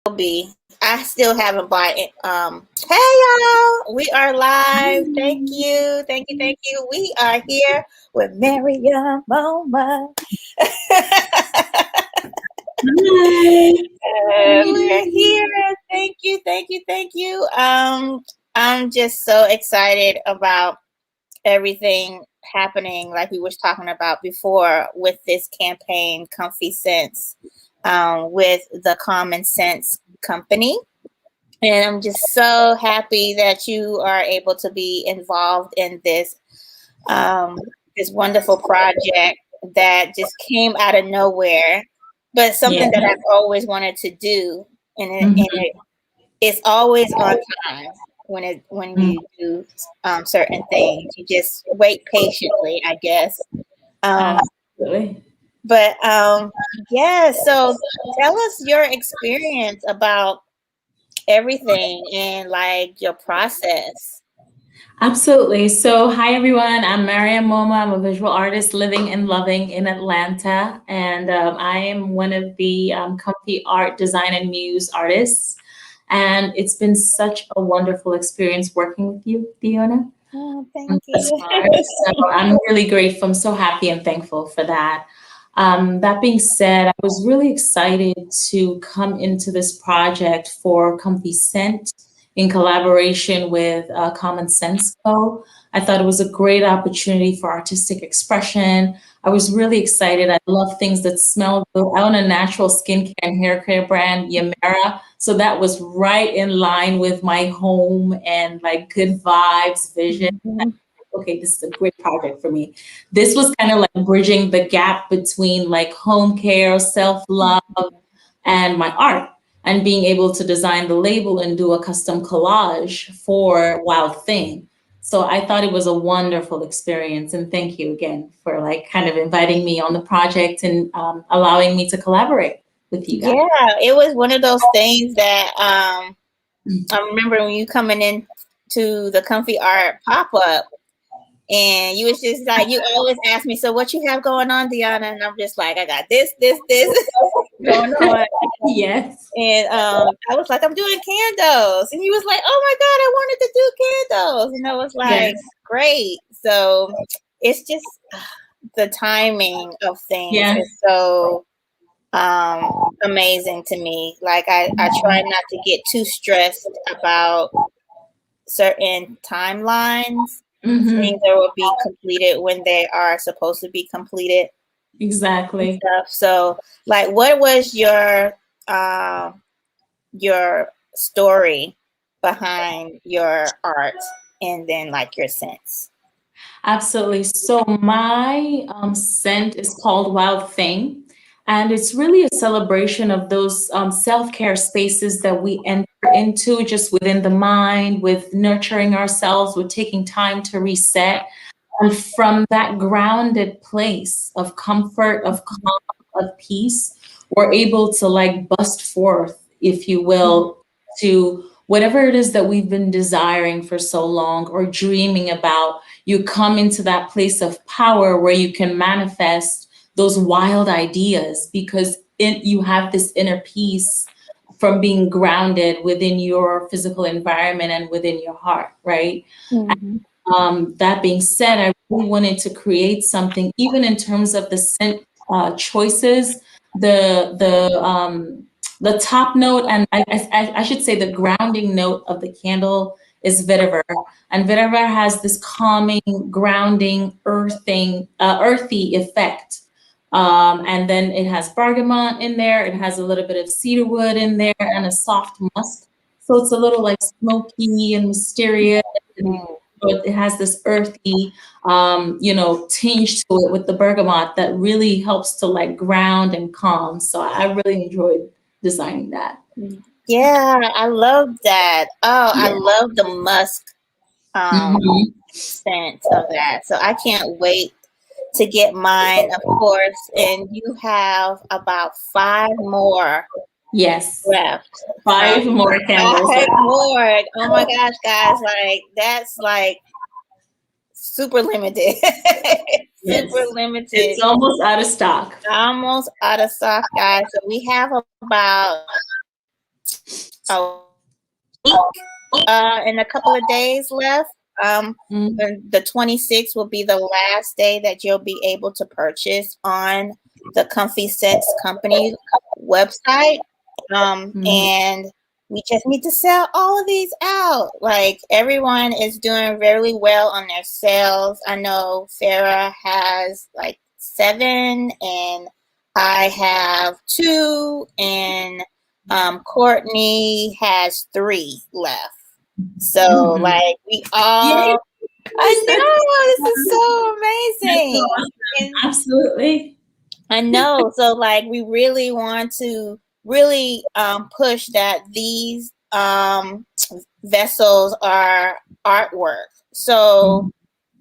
be. I still haven't bought it. Hey y'all, we are live. Thank you, thank you, thank you. We are here with Marryam Moma. We're here. Thank you, thank you, thank you. I'm just so excited about everything happening, like we was talking about before, with this campaign, ComfiScent, with the ComfiScent company. And I'm just so happy that you are able to be involved in this this wonderful project that just came out of nowhere, but something that I've always wanted to do, and it's always on time when you do certain things. You just wait patiently, I guess. Absolutely. But yeah, so tell us your experience about everything and like your process. Absolutely. So, hi everyone. I'm Marryam Moma. I'm a visual artist living and loving in Atlanta, and I am one of the Comfy Art Design and Muse artists. And it's been such a wonderful experience working with you, Fiona. Oh, thank you. So I'm really grateful. I'm so happy and thankful for that. That being said, I was really excited to come into this project for ComfiScent in collaboration with CommonSense Co. I thought it was a great opportunity for artistic expression. I was really excited. I love things that smell good. I own a natural skincare and hair care brand, Yamera. So that was right in line with my home and like good vibes, vision. Okay, this is a great project for me. This was kind of like bridging the gap between like home care, self-love, and my art, and being able to design the label and do a custom collage for Wild Thing. So I thought it was a wonderful experience, and thank you again for like kind of inviting me on the project and allowing me to collaborate with you guys. Yeah, it was one of those things that I remember when you coming in to the Comfy Art pop-up, and you was just like, you always ask me, so what you have going on, Deanna? And I'm just like, I got this going on. Yes. And I was like, I'm doing candles. And he was like, oh my God, I wanted to do candles. And I was like, great. So it's just the timing of things is so amazing to me. Like I try not to get too stressed about certain timelines. Things that will be completed when they are supposed to be completed. Exactly. So like, what was your story behind your art and then like your scents? Absolutely. So my scent is called Wild Thing, and it's really a celebration of those self-care spaces that we enter into just within the mind, with nurturing ourselves, with taking time to reset. And from that grounded place of comfort, of calm, of peace, we're able to like bust forth, if you will, to whatever it is that we've been desiring for so long or dreaming about. You come into that place of power where you can manifest those wild ideas because you have this inner peace from being grounded within your physical environment and within your heart, right? That being said, I really wanted to create something, even in terms of the scent choices, the top note, and I should say the grounding note of the candle is vetiver, and vetiver has this calming, grounding, earthy effect. And then it has bergamot in there. It has a little bit of cedarwood in there and a soft musk. So it's a little like smoky and mysterious. But it has this earthy, tinge to it with the bergamot that really helps to like ground and calm. So I really enjoyed designing that. Yeah, I love that. Oh, I love the musk scent of that. So I can't wait to get mine, of course. And you have about 5 more. Yes. Left. 5 more candles. 5 more. Oh my gosh, guys. Like, that's like super limited. Super limited. It's almost out of stock. Almost out of stock, guys. So we have about week and a couple of days left. Mm, And the 26th will be the last day that you'll be able to purchase on the ComfiScent company website. mm, And we just need to sell all of these out. Like everyone is doing really well on their sales. I know Farah has like 7, and I have 2, and Courtney has 3 left. So mhm. like we Yay! all, I know this is so That's amazing. awesome. And Absolutely. I know. So like we really want to really push that these vessels are artwork. So Mhm,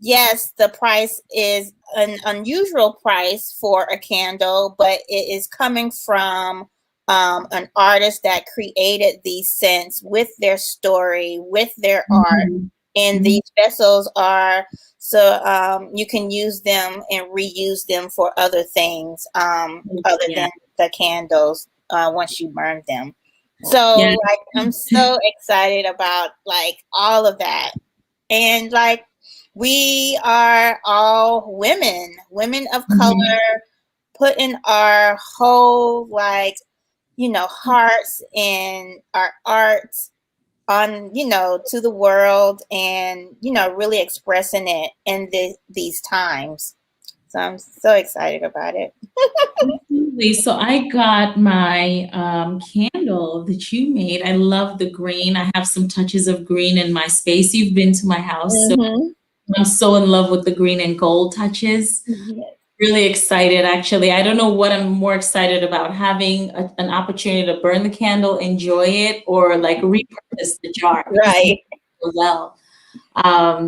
yes, the price is an unusual price for a candle, but it is coming from an artist that created these scents with their story, with their art. mhm, And mhm. these vessels are so you can use them and reuse them for other things other Yeah. than the candles once you burn them. Yeah. So like I'm so excited about like all of that. And like we are all women of Mhm. color, putting our whole like, hearts and our art on, to the world, and, really expressing it in these times. So I'm so excited about it. Absolutely. So I got my candle that you made. I love the green. I have some touches of green in my space. You've been to my house, so Mm-hmm. I'm so in love with the green and gold touches. Yes. Really excited, actually. I don't know what I'm more excited about, having an opportunity to burn the candle, enjoy it, or like repurpose the jar because they Right. do so well.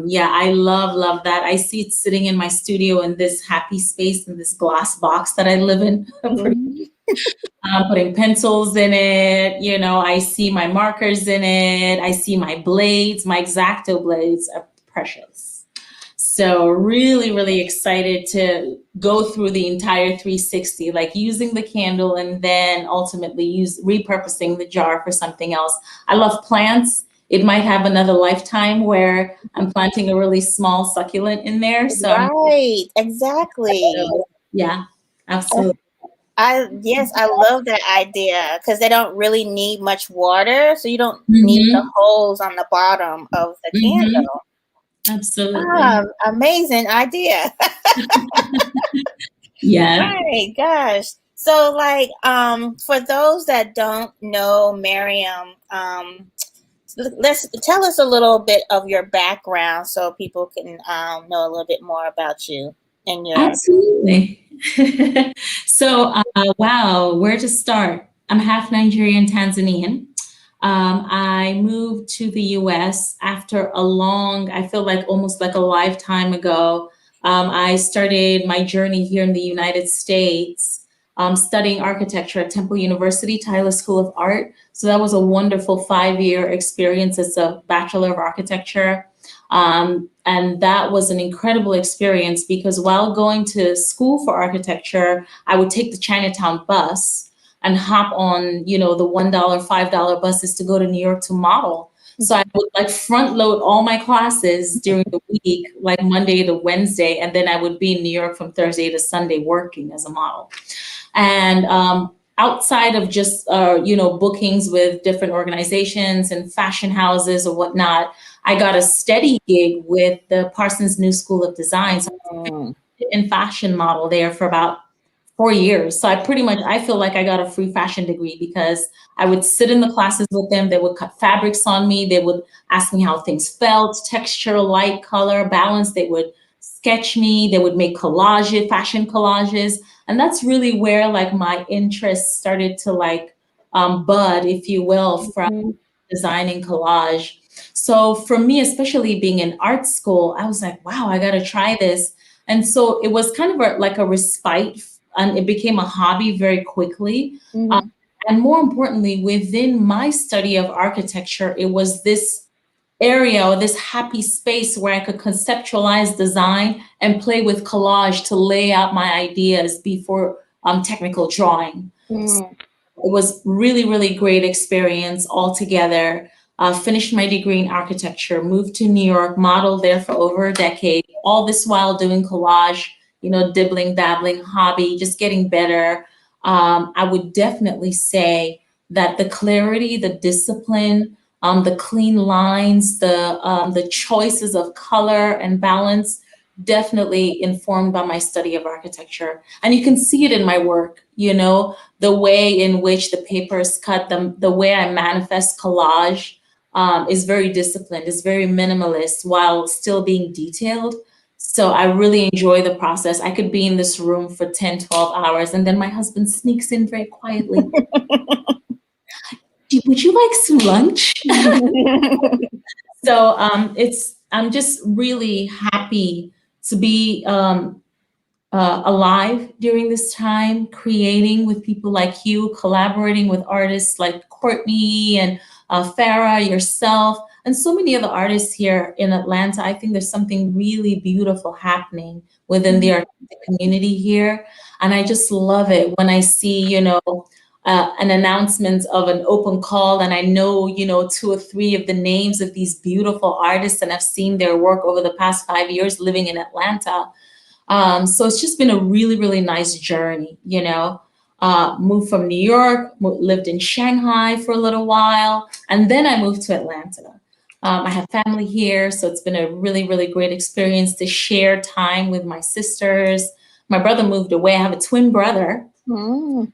Yeah, I love that. I see it sitting in my studio in this happy space in this glass box that I live in. Mm-hmm. Putting pencils in it. I see my markers in it. I see my blades. My X-Acto blades are precious. So really, really excited to go through the entire 360, like using the candle and then ultimately repurposing the jar for something else. I love plants. It might have another lifetime where I'm planting a really small succulent in there. Right. Exactly. Yeah, absolutely. Yes, I love that idea because they don't really need much water, so you don't need the Hmm. holes on the bottom of the Hmm. candle. Absolutely. Amazing idea. Yeah. My gosh. So like for those that don't know Miriam, let's tell us a little bit of your background so people can know a little bit more about you and your Absolutely. So, wow, where to start? I'm half Nigerian, Tanzanian. I moved to the US after I feel like almost like a lifetime ago. I started my journey here in the United States, studying architecture at Temple University, Tyler School of Art. So that was a wonderful 5-year experience as a Bachelor of Architecture. And that was an incredible experience because while going to school for architecture, I would take the Chinatown bus and hop on, the $1, $5 buses to go to New York to model. So I would like front load all my classes during the week, like Monday to Wednesday, and then I would be in New York from Thursday to Sunday working as a model. And outside of just bookings with different organizations and fashion houses or whatnot, I got a steady gig with the Parsons New School of Design. So Mm, in fashion model there for about 4 years. So I feel like I got a free fashion degree because I would sit in the classes with them. They would cut fabrics on me. They would ask me how things felt, texture, light, color, balance. They would sketch me. They would make collages, fashion collages. And that's really where like my interest started to like bud, if you will, from mhm, designing collage. So for me, especially being in art school, I was like, wow, I got to try this. And so it was kind of like a respite, and it became a hobby very quickly. Um, mhm, and more importantly, within my study of architecture, it was this area or this happy space where I could conceptualize design and play with collage to lay out my ideas before technical drawing. mm. It was really, really great experience altogether. Finished my degree in architecture, moved to New York, modeled there for over a decade, all this while doing collage, dibbling, dabbling, hobby, just getting better. I would definitely say that the clarity, the discipline, the clean lines, the choices of color and balance, definitely informed by my study of architecture. And you can see it in my work, the way in which the paper is cut, the way I manifest collage is very disciplined, is very minimalist while still being detailed. So I really enjoy the process. I could be in this room for 10, 12 hours, and then my husband sneaks in very quietly. Would you like some lunch? So I'm just really happy to be alive during this time, creating with people like you, collaborating with artists like Courtney and Farah, yourself, and so many other artists here in Atlanta. I think there's something really beautiful happening within the artistic community here. And I just love it when I see, an announcement of an open call, and I know, two or three of the names of these beautiful artists, and I've seen their work over the past 5 years living in Atlanta. So it's just been a really, really nice journey, moved from New York, lived in Shanghai for a little while, and then I moved to Atlanta. I have family here, so it's been a really, really great experience to share time with my sisters. My brother moved away. I have a twin brother, still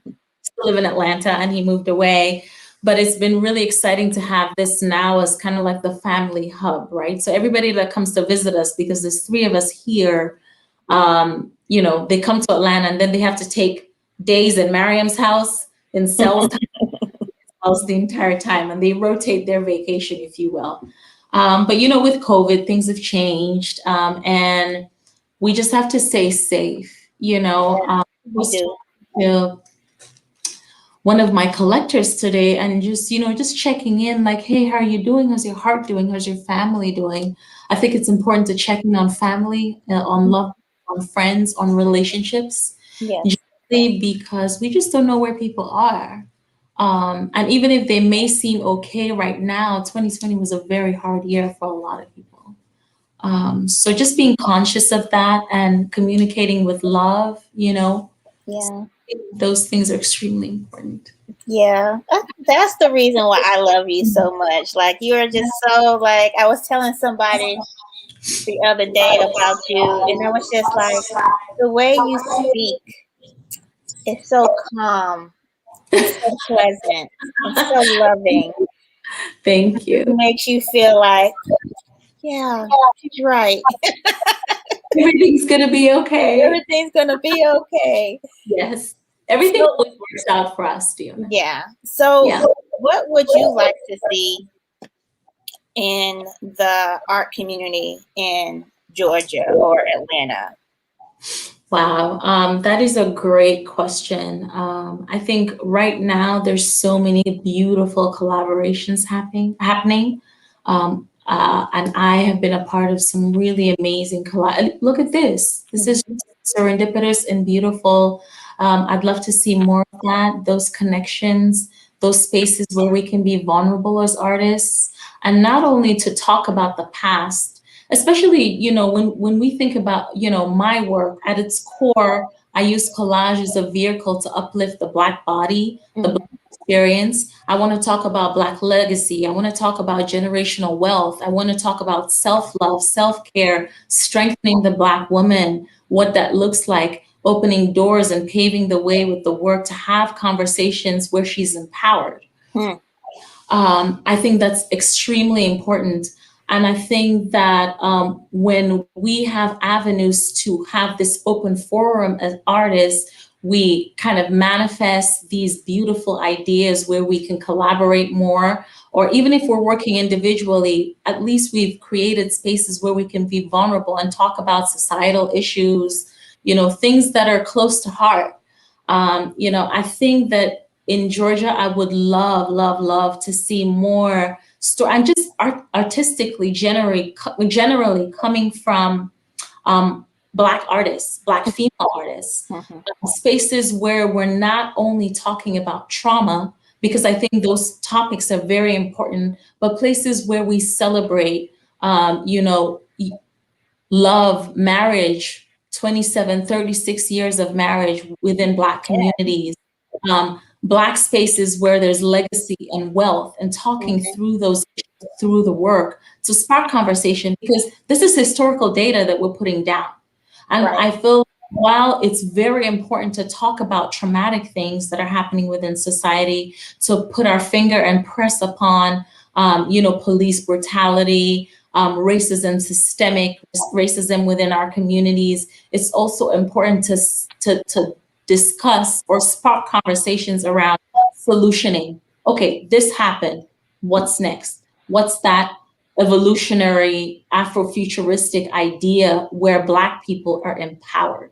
live in Atlanta, and he moved away. But it's been really exciting to have this now as kind of like the family hub, right? So everybody that comes to visit us, because there's three of us here, they come to Atlanta and then they have to take days at Marryam's house in cells the entire time, and they rotate their vacation, if you will. But with COVID, things have changed, and we just have to stay safe. We do. To one of my collectors today, and just checking in, like, hey, how are you doing? How's your heart doing? How's your family doing? I think it's important to check in on family, on love, on friends, on relationships, Yes. because we just don't know where people are. And even if they may seem okay right now, 2020 was a very hard year for a lot of people. So just being conscious of that and communicating with love, Yeah. those things are extremely important. Yeah. That's the reason why I love you so much. Like, you are just so, like, I was telling somebody the other day about you, and I was just like, the way you speak is so calm and so pleasant and so loving. Thank It you. makes you feel like, yeah, she's right. Everything's gonna be okay. Everything's gonna be okay. Yes. Everything So, always works out for us, Fiona. yeah. So, Yeah. what would you like to see in the art community in Georgia or Atlanta? Wow, that is a great question. I think right now there's so many beautiful collaborations happening. And I have been a part of some really amazing Look at this. This is serendipitous and beautiful. I'd love to see more of that, those connections, those spaces where we can be vulnerable as artists, and not only to talk about the past, especially when we think about my work at its core. I use collage as a vehicle to uplift the Black body, the Black experience. I want to talk about Black legacy. I want to talk about generational wealth. I want to talk about self-love, self-care, strengthening the Black woman, what that looks like, opening doors and paving the way with the work to have conversations where she's empowered. I think that's extremely important. And I think that when we have avenues to have this open forum as artists, we kind of manifest these beautiful ideas where we can collaborate more, or even if we're working individually, at least we've created spaces where we can be vulnerable and talk about societal issues, things that are close to heart. I think that in Georgia, I would love, love, love to see more and just artistically generally coming from Black artists, Black female artists, Mhm. spaces where we're not only talking about trauma, because I think those topics are very important, but places where we celebrate, you know, love, marriage, 27, 36 years of marriage within Black communities, Black spaces where there's legacy and wealth, and talking Mhm. through those issues through the work to spark conversation, because this is historical data that we're putting down. And Right. I feel while it's very important to talk about traumatic things that are happening within society, to put our finger and press upon, you know, police brutality, racism, systemic racism within our communities, it's also important to discuss or spark conversations around solutioning. Okay, this happened. What's next? What's that evolutionary Afrofuturistic idea where Black people are empowered?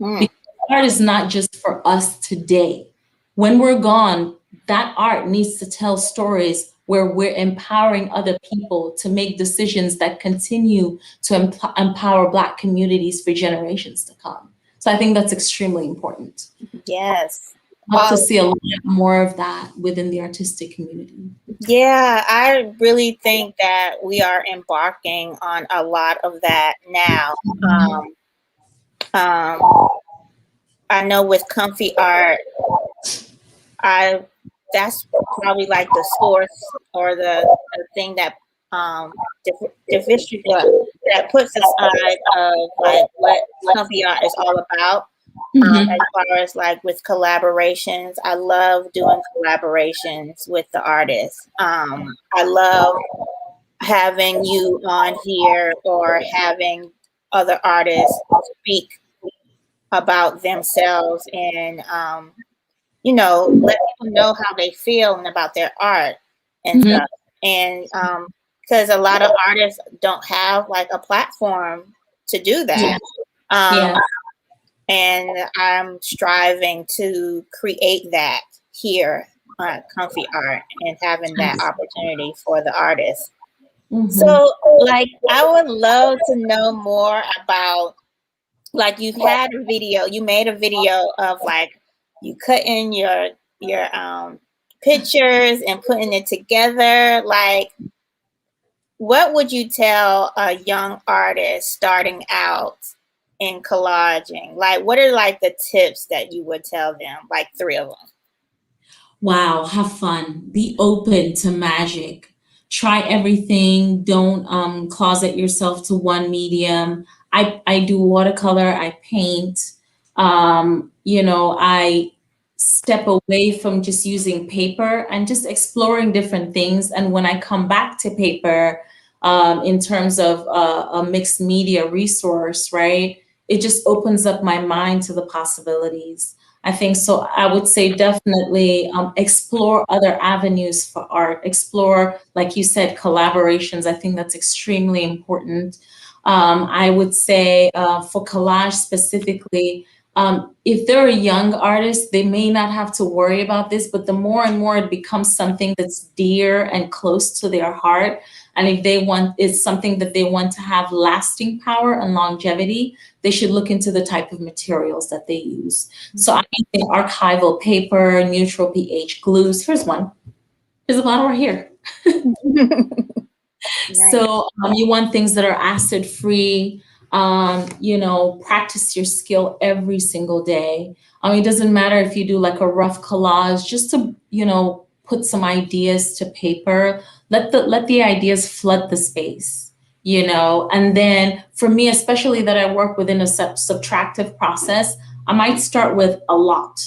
Mm. Because art is not just for us today. When we're gone, that art needs to tell stories where we're empowering other people to make decisions that continue to empower Black communities for generations to come. So I think that's extremely important. Yes. Love to see a lot more of that within the artistic community. Yeah, I really think that we are embarking on a lot of that now. Um, um, I know with Comfy Art, I that's probably like the source or the thing that that puts aside of like what Comfy Art is all about. Mhm. As far as like with collaborations, I love doing collaborations with the artists. I love having you on here or having other artists speak about themselves and let people know how they feel and about their art and Mhm. stuff. And because a lot of artists don't have like a platform to do Yeah. that. Um, Yeah. and I'm striving to create that here on Comfy Art and having that opportunity for the artists. Mhm. So, like, I would love to know more about, like, you made a video of like you cutting your pictures and putting it together. Like, what would you tell a young artist starting out in collaging? Like, what are like the tips that you would tell them? Like three of them. Wow, have fun. Be open to magic. Try everything. Don't closet yourself to one medium. I do watercolor, I paint. You know, I step away from just using paper and just exploring different things. And when I come back to paper, in terms of a mixed media resource, right? It just opens up my mind to the possibilities. I think so. I would say definitely explore other avenues for art. Explore, like you said, collaborations. I think that's extremely important. I would say for collage specifically, if they're a young artist, they may not have to worry about this, but the more and more it becomes something that's dear and close to their heart, and if it's something that they want to have lasting power and longevity, they should look into the type of materials that they use. So I'm using archival paper, neutral pH glues. Here's one. There's a bottle right here. Nice. So you want things that are acid free. You know, practice your skill every single day. It doesn't matter if you do like a rough collage, just to, you know, put some ideas to paper. Let the ideas flood the space, you know. And then for me, especially that I work within a subtractive process, I might start with a lot,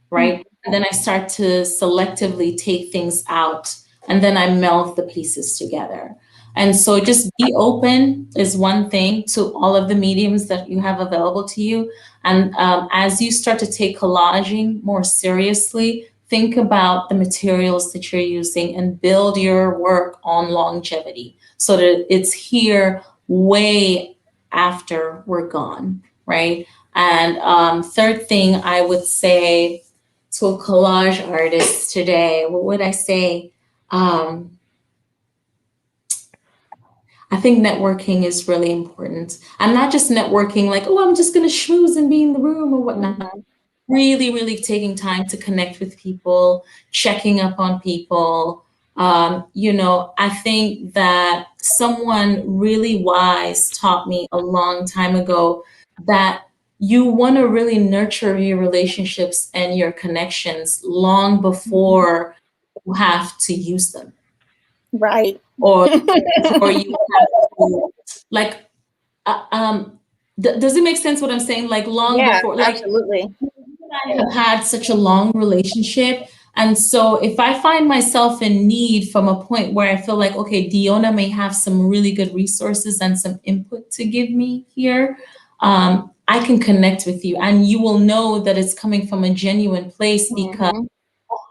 right? And then I start to selectively take things out, and then I meld the pieces together. And so just be open is one thing to all of the mediums that you have available to you. And as you start to take collaging more seriously, think about the materials that you're using and build your work on longevity so that it's here way after we're gone, right? And third thing I would say to a collage artist today, what would I say? I think networking is really important. And not just networking like, oh, I'm just going to schmooze and be in the room or whatnot. Mhm. Really, really taking time to connect with people, checking up on people. I think that someone really wise taught me a long time ago that you want to really nurture your relationships and your connections long before you have to use them, Right. or before you have to, like, uh, um, does it make sense what I'm saying? Like long Yeah, before, like absolutely. I have had such a long relationship. And so if I find myself in need from a point where I feel like, okay, Diona may have some really good resources and some input to give me here, I can connect with you. And you will know that it's coming from a genuine place because Hmm.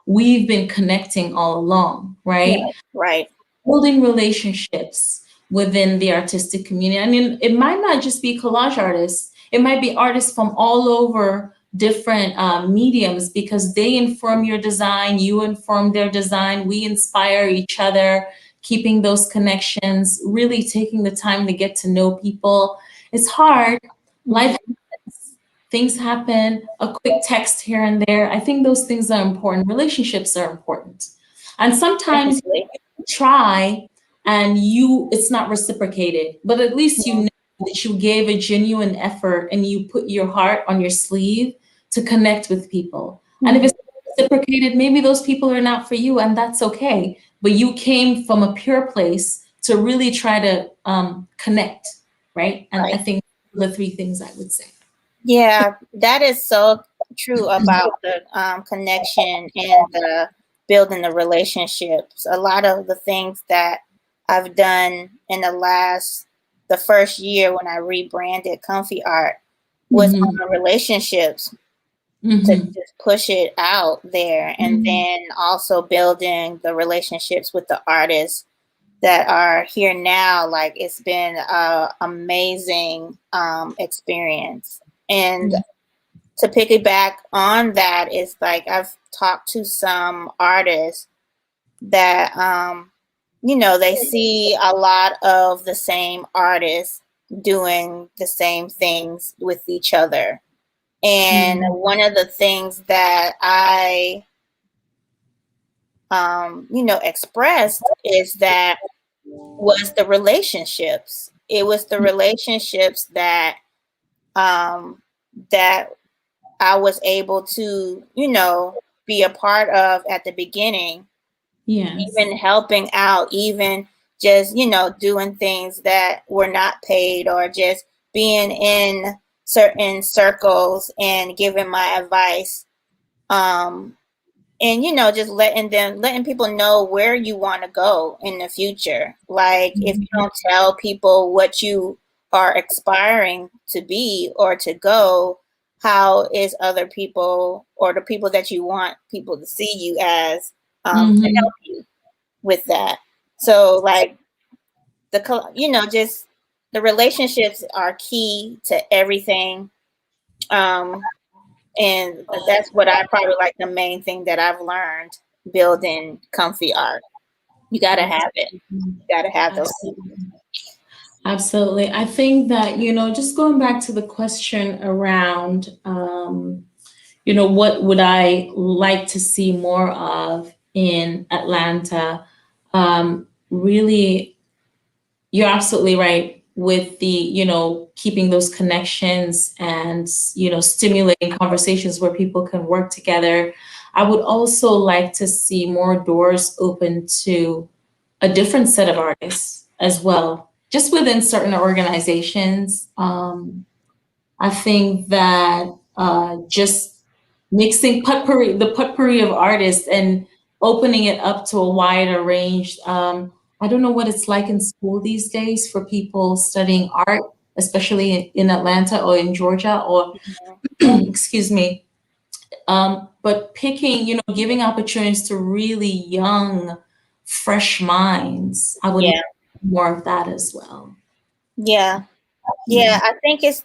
we've been connecting all along, right? Right. Right. Building relationships within the artistic community. I mean, it might not just be collage artists, it might be artists from all over different mediums because they inform your design, you inform their design, we inspire each other, keeping those connections, really taking the time to get to know people. It's hard. Life Hmm. happens, things happen, a quick text here and there. I think those things are important. Relationships are important. And sometimes Definitely. try and it's not reciprocated, but at least you Mhm. know that you gave a genuine effort and you put your heart on your sleeve to connect with people. And if Mhm. it's reciprocated, maybe those people are not for you, and that's okay. But you came from a pure place to really try to connect, right? And I Right. think the three things I would say. Yeah, that is so true about the connection and the building the relationships. A lot of the things that I've done in the first year when I rebranded Comfy Art was Hmm. on relationships to Hmm. just push it out there, and Hmm. then also building the relationships with the artists that are here now. Like, it's been a amazing experience. And to piggyback on that is, like, I've talked to some artists that they see a lot of the same artists doing the same things with each other. And Hmm. one of the things that I expressed is that was the relationships. It was the relationships that um that I was able to, be a part of at the beginning, Yes. even helping out, even just, doing things that were not paid, or just being in certain circles and giving my advice. Um, and just letting people know where you want to go in the future. Like, if you Mhm. don't tell people what you are aspiring to be or to go, how is other people, or the people that you want people to see you as, to Mhm. help you with that? So, like, just the relationships are key to everything. um and that's what I probably, like, the main thing that I've learned building Comfy Art. You got to have it. Absolutely. You got to have those people. Absolutely. Absolutely. I think that, just going back to the question around, what would I like to see more of in Atlanta? Really, you're absolutely right with the, keeping those connections and, stimulating conversations where people can work together. I would also like to see more doors open to a different set of artists as well, just within certain organizations. I think that just mixing the potpourri of artists and opening it up to a wider range. I don't know what it's like in school these days for people studying art, especially in Atlanta or in Georgia, or excuse me. But picking, giving opportunities to really young, fresh minds. I would like Yeah. more of that as well. Yeah. Yeah. Yeah. I think it's,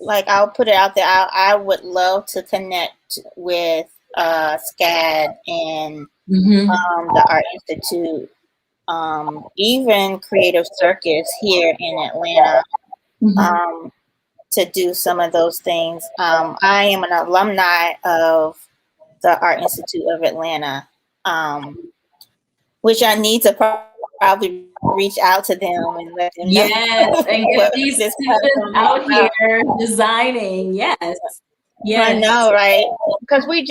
like, I'll put it out there. I would love to connect with SCAD and Hmm. the Art Institute. even Creative Circus here in Atlanta, Mhm. um, to do some of those things. I am an alumni of the Art Institute of Atlanta, which I need to probably reach out to them and let them know Yes, and what get this these platform students is out about. here designing. Yes, I yes. know, right? Because we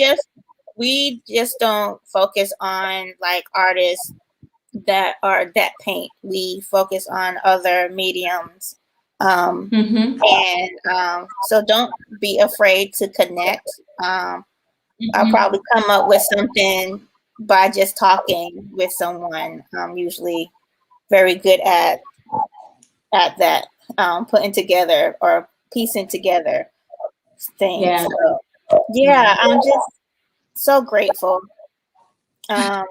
just don't focus on like artists that paint. We focus on other mediums. Um, Mm-hmm. and so don't be afraid to connect. I'll Mm-hmm. probably come up with something by just talking with someone. I'm usually very good at that, putting together or piecing together things. Yeah, So yeah. yeah, I'm just so grateful. Um,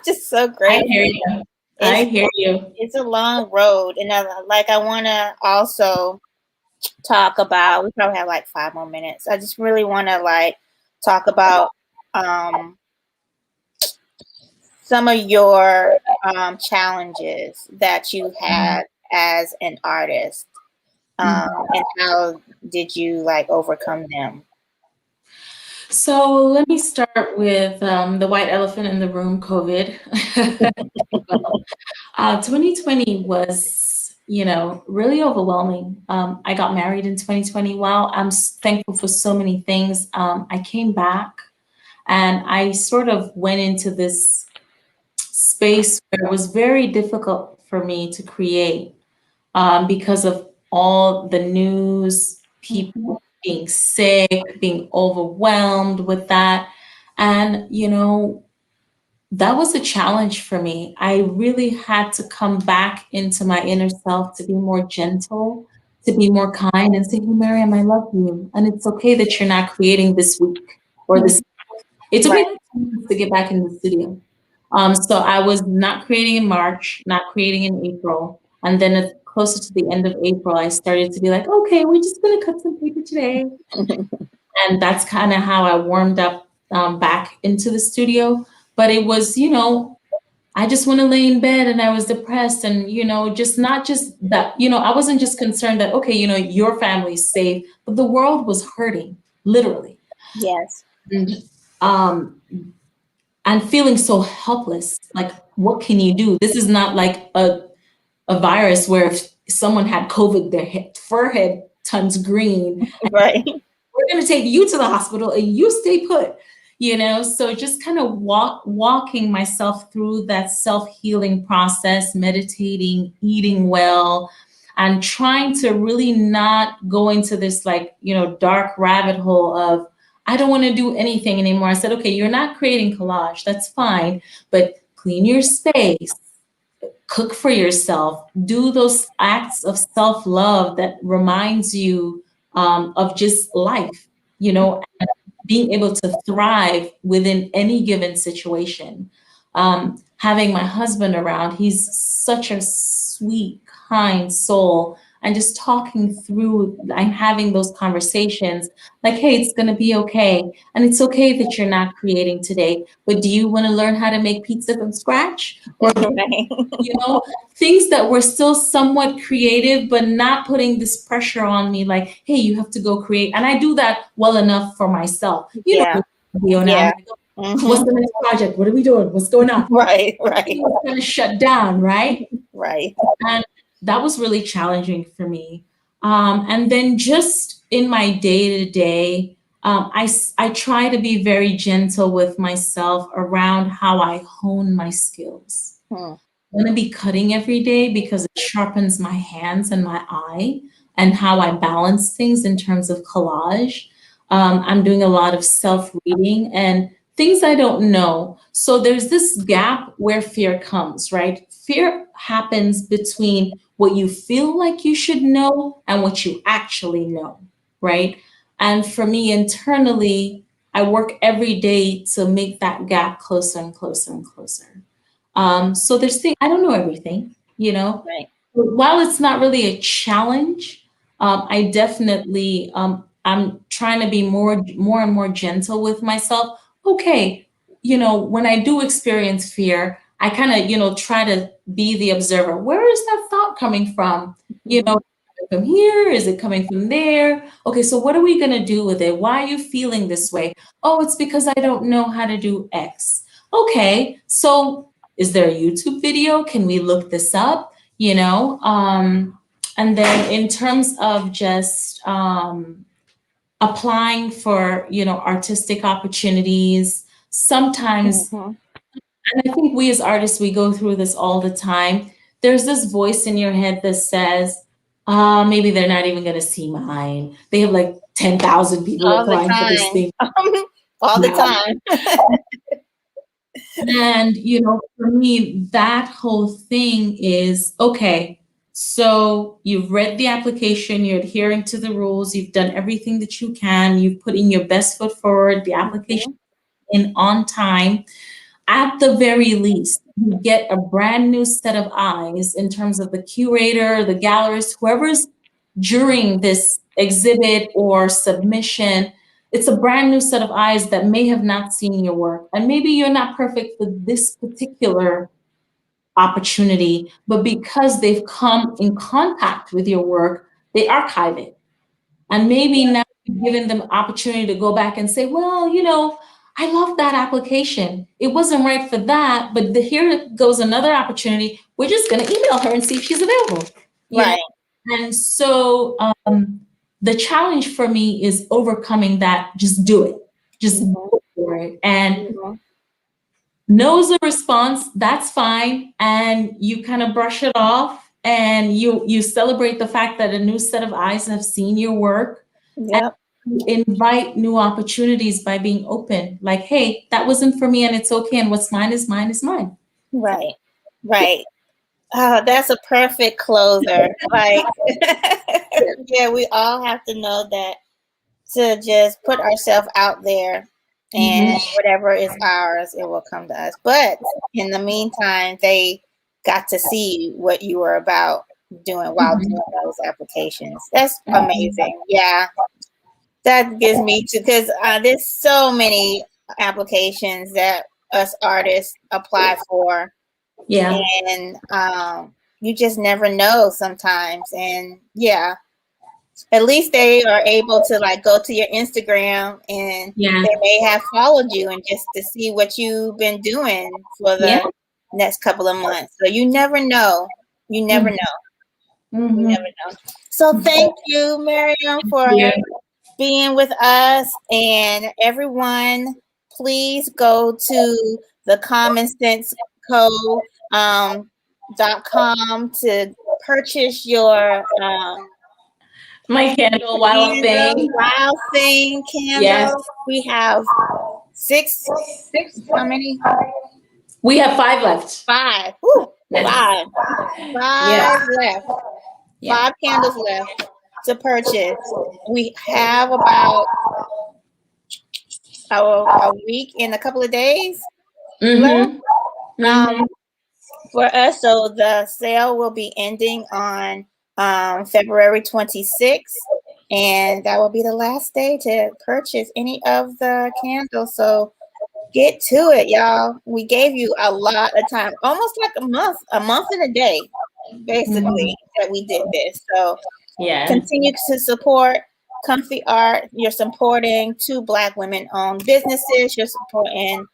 just so I hear grateful. you. I It's hear you. it's a long road, and I want to also talk about. We probably have like 5 more minutes. I just really want to like talk about um, some of your challenges that you had as an artist, Mhm. and how did you like overcome them? So let me start with the white elephant in the room, COVID. 2020 was, really overwhelming. I got married in 2020. While I'm thankful for so many things, I came back and I sort of went into this space where it was very difficult for me to create because of all the news, Mhm. people being sick, being overwhelmed with that. And, that was a challenge for me. I really had to come back into my inner self to be more gentle, to be more kind and say, hey, Miriam, I love you. And it's okay that you're not creating this week or this. It took me Right. like 2 months to get back in the studio. So I was not creating in March, not creating in April. And then closer to the end of April, I started to be like, okay, we're just going to cut some paper today. And that's kind of how I warmed up back into the studio. But it was, I just want to lay in bed and I was depressed and, just not just that, I wasn't just concerned that, okay, your family's safe, but the world was hurting, literally. Yes. And, um, and feeling so helpless. Like, what can you do? This is not like a virus where if someone had COVID, their forehead turns green. Right. We're going to take you to the hospital and you stay put, so just kind of walking myself through that self-healing process, meditating, eating well, and trying to really not go into this like, dark rabbit hole of I don't want to do anything anymore. I said, okay, you're not creating collage, that's fine, but clean your space, cook for yourself, do those acts of self-love that reminds you of just life, and being able to thrive within any given situation. Having my husband around, he's such a sweet, kind soul, and just talking through and having those conversations like, hey, it's going to be okay. And it's okay that you're not creating today, but do you want to learn how to make pizza from scratch? Or Right. things that were still somewhat creative, but not putting this pressure on me, like, hey, you have to go create. And I do that well enough for myself. Yeah. Video now. I'm Yeah. like, "Oh, what's Hmm. the next project? What are we doing? What's going on?" Right. Right. It's kind of shut down, right? Right. And that was really challenging for me. And then just in my day to day, I try to be very gentle with myself around how I hone my skills. Hmm. Want to be cutting every day because it sharpens my hands and my eye and how I balance things in terms of collage. I'm doing a lot of self reading and things I don't know. So there's this gap where fear comes, right? Fear happens between what you feel like you should know and what you actually know, right? And for me internally, I work every day to make that gap closer and closer and closer. So there's things I don't know everything, Right. While it's not really a challenge, I definitely I'm trying to be more and more gentle with myself. Okay, when I do experience fear, I kind of, try to be the observer. Where is that thought coming from? Mhm. From here? Is it coming from there? Okay, so what are we going to do with it? Why are you feeling this way? Oh, it's because I don't know how to do X. Okay, so is there a YouTube video? Can we look this up? And then in terms of just applying for, artistic opportunities, sometimes, Mhm. and I think we as artists, we go through this all the time. There's this voice in your head that says, maybe they're not even going to see mine. They have like 10,000 people All the applying for this time. thing. All the time. And, for me, that whole thing is okay. So you've read the application, you're adhering to the rules, you've done everything that you can, you've put in your best foot forward, the application Mhm. in on time. At the very least, you get a brand new set of eyes in terms of the curator, the gallerist, whoever's during this exhibit or submission. It's a brand new set of eyes that may have not seen your work. And maybe you're not perfect for this particular opportunity, but because they've come in contact with your work, they archive it. And maybe now you've given them opportunity to go back and say, well, I love that application. It wasn't right for that, but here goes another opportunity. We're just going to email her and see if she's available. You know, Right. and so the challenge for me is overcoming that. Just do it. Just Mhm. go for it. And Mhm. knows a response, that's fine. And you kind of brush it off and you celebrate the fact that a new set of eyes have seen your work. And Yep. you invite new opportunities by being open. Like, hey, that wasn't for me and it's okay. And what's mine is mine is mine. Right. Right. Oh, that's a perfect closer. Like, yeah, we all have to know that to just put ourselves out there and Mhm. whatever is ours, it will come to us. But in the meantime, they got to see what you were about doing while Mhm. doing those applications. That's amazing. Yeah, that gives me to, because there's so many applications that us artists apply for, Yeah. and you just never know sometimes. And yeah, at least they are able to like go to your Instagram and Yeah. they may have followed you and just to see what you've been doing for Yeah. the next couple of months. So you never know. You never Mhm. know. You Mhm. never know. So thank you, Marryam, for Yeah. being with us. And everyone, please go to the .com to purchase your My candle wild candle, thing. wild thing Yes. candle. We have six, how many? We have 5 left. Five. Woo, Yes. five. Yes. Five left. Yeah. 5 candles left to purchase. We have about a week and a couple of days left. Mm-hmm. Um, Mm-hmm. for us. So the sale will be ending on February 26th, and that will be the last day to purchase any of the candles. So get to it, y'all. We gave you a lot of time, almost like a month and a day, Mm-hmm. basically, that we did this. So Yeah. continue to support Comfy Art. You're supporting 2 Black women-owned businesses. You're supporting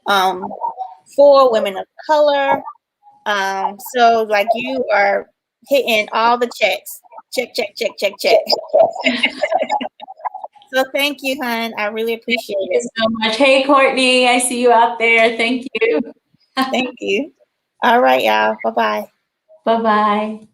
um, 4 women of color. So like you are hitting all the checks. Check, check, check, check, check. So thank you, hon. I really appreciate Thank you it. so much. Hey, Courtney, I see you out there. Thank you. Thank you. All right, y'all. Bye-bye. Bye-bye.